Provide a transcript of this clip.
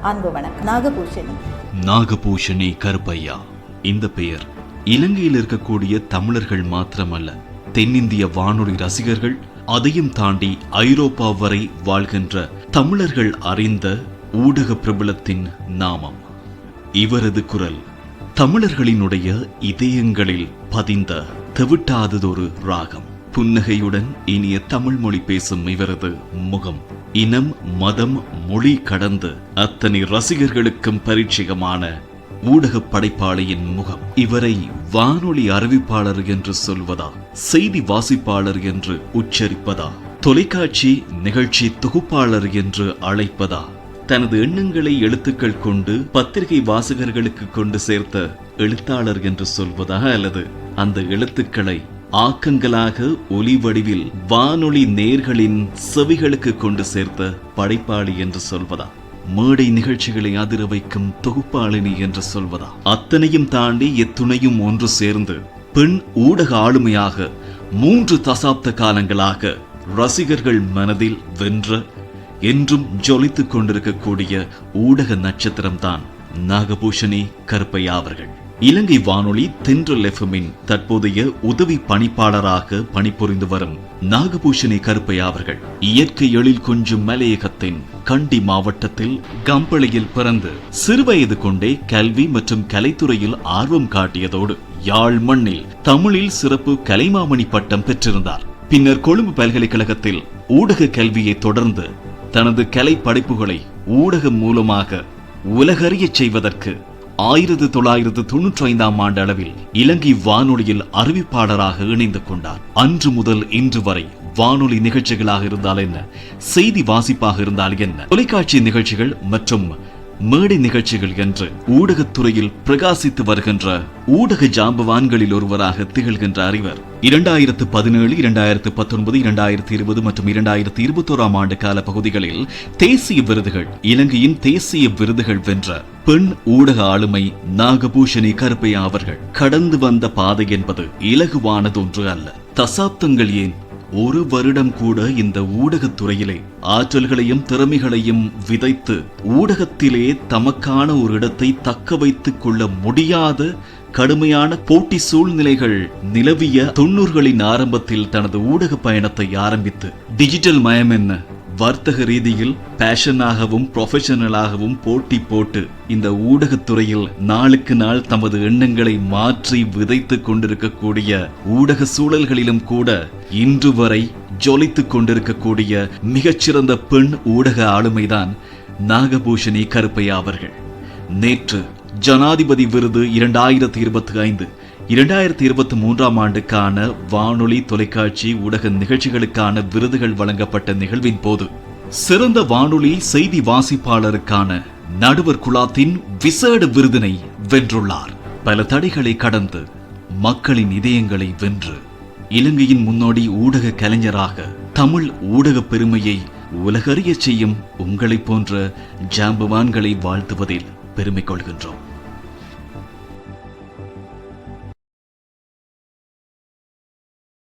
அன்பு வணக்கம். நாகபூஷணி. நாகபூஷணி கருப்பையா இந்த பெயர் இலங்கையில் இருக்கக்கூடிய தமிழர்கள் மாத்திரமல்ல, தென்னிந்திய வானொலி ரசிகர்கள், அதையும் தாண்டி ஐரோப்பா வரை வாழ்கின்ற தமிழர்கள் அறிந்த ஊடக பிரபலத்தின் நாமம். இவரது குரல் தமிழர்களினுடைய இதயங்களில் பதிந்த தெவிட்டாததொரு ராகம். புன்னகையுடன் இனிய தமிழ் மொழி பேசும் இவரது முகம் இனம், மதம், மொழி கடந்து அத்தனை ரசிகர்களுக்கும் பரிச்சயமான ஊடக படைப்பாளியின் முகம். இவரை வானொலி அறிவிப்பாளர் என்று சொல்வதா, செய்தி வாசிப்பாளர் என்று உச்சரிப்பதா, தொலைக்காட்சி நிகழ்ச்சி தொகுப்பாளர் என்று அழைப்பதா, தனது எண்ணங்களை எழுத்துக்கள் கொண்டு பத்திரிகை வாசகர்களுக்கு கொண்டு சேர்த்த எழுத்தாளர் என்று சொல்வதா, அல்லது அந்த எழுத்துக்களை ஆக்கங்களாக ஒலி வடிவில் வானொலி நேர்களின் செவிகளுக்கு கொண்டு சேர்த்த படைப்பாளி என்று சொல்வதா, மேடை நிகழ்ச்சிகளை அதிர வைக்கும் தொகுப்பாளினி என்று சொல்வதா, அத்தனையும் தாண்டி எத்துணையும் ஒன்று சேர்ந்து பெண் ஊடக ஆளுமையாக 3 தசாப்த காலங்களாக ரசிகர்கள் மனதில் வென்ற, என்றும் ஜொலித்துக் கொண்டிருக்கக்கூடிய ஊடக நட்சத்திரம்தான் நாகபூஷணி கருப்பையா அவர்கள். இலங்கை வானொலி தென்றல் எஃப்எம்மின் தற்போதைய உதவி பணிப்பாளராக பணிபுரிந்து வரும் நாகபூஷணி கருப்பையா அவர்கள் இயற்கை எழில் கொஞ்சம் மலையகத்தின் கண்டி மாவட்டத்தில் கம்பளையில் பிறந்து சிறுவயது கொண்டே கல்வி மற்றும் கலைத்துறையில் ஆர்வம் காட்டியதோடு யாழ் மண்ணில் தமிழில் சிறப்பு கலைமாமணி பட்டம் பெற்றிருந்தார். பின்னர் கொழும்பு பல்கலைக்கழகத்தில் ஊடக கல்வியை தொடர்ந்து தனது கலை படைப்புகளை ஊடகம் மூலமாக உலகறிய செய்வதற்கு 1995ஆம் ஆண்டு அளவில் இலங்கை வானொலியில் அறிவிப்பாளராக இணைந்து கொண்டார். அன்று முதல் இன்று வரை வானொலி நிகழ்ச்சிகளாக இருந்தால் என்ன, செய்தி வாசிப்பாக இருந்தால் என்ன, தொலைக்காட்சி நிகழ்ச்சிகள் மற்றும் மேடை நிகழ்ச்சிகள் என்று ஊடகத்துறையில் பிரகாசித்து வருகின்ற ஊடக ஜாம்பவான்களில் ஒருவராக திகழ்கின்ற அறிவர் 2017, 2019, 2020 மற்றும் 2021ஆம் ஆண்டு கால பகுதிகளில் தேசிய விருதுகள், இலங்கையின் தேசிய விருதுகள் வென்ற பெண் ஊடக ஆளுமை நாகபூஷணி கருப்பையா அவர்கள். கடந்து வந்த பாதை என்பது இலகுவானதொன்று அல்ல. தசாப்தங்கள் ஏன், 1 வருடம் கூட இந்த ஊடகத்துறையிலே ஆற்றல்களையும் திறமைகளையும் விதைத்து ஊடகத்திலே தமக்கான ஒரு இடத்தை தக்க வைத்துக் கொள்ள முடியாத கடுமையான போட்டி சூழ்நிலைகள் நிலவிய 90களின் ஆரம்பத்தில் தனது ஊடக பயணத்தை ஆரம்பித்து டிஜிட்டல் மயம் என்ன, வர்த்தக ரீதியில் பேஷனாகவும் ப்ரொஃபஷனலாகவும் போட்டி போட்டு இந்த ஊடகத்துறையில் நாளுக்கு நாள் தமது எண்ணங்களை மாற்றி விதைத்துக் கொண்டிருக்கக்கூடிய ஊடக சூழல்களிலும் கூட இன்று வரை ஜொலித்துக் கொண்டிருக்கக்கூடிய மிகச்சிறந்த பெண் ஊடக ஆளுமைதான் நாகபூஷணி கருப்பையா அவர்கள். நேற்று ஜனாதிபதி விருது 2025, 2023ஆம் ஆண்டுக்கான வானொலி, தொலைக்காட்சி, ஊடக நிகழ்ச்சிகளுக்கான விருதுகள் வழங்கப்பட்ட நிகழ்வின் போது சிறந்த வானொலி செய்தி வாசிப்பாளருக்கான நடுவர் குழாத்தின் விசேட விருதினை வென்றுள்ளார். பல தடைகளை கடந்து மக்களின் இதயங்களை வென்று இலங்கையின் முன்னோடி ஊடக கலைஞராக தமிழ் ஊடக பெருமையை உலகறிய செய்யும் உங்களைப் போன்ற ஜாம்பவான்களை வாழ்த்துவதில் பெருமை கொள்கின்றோம்.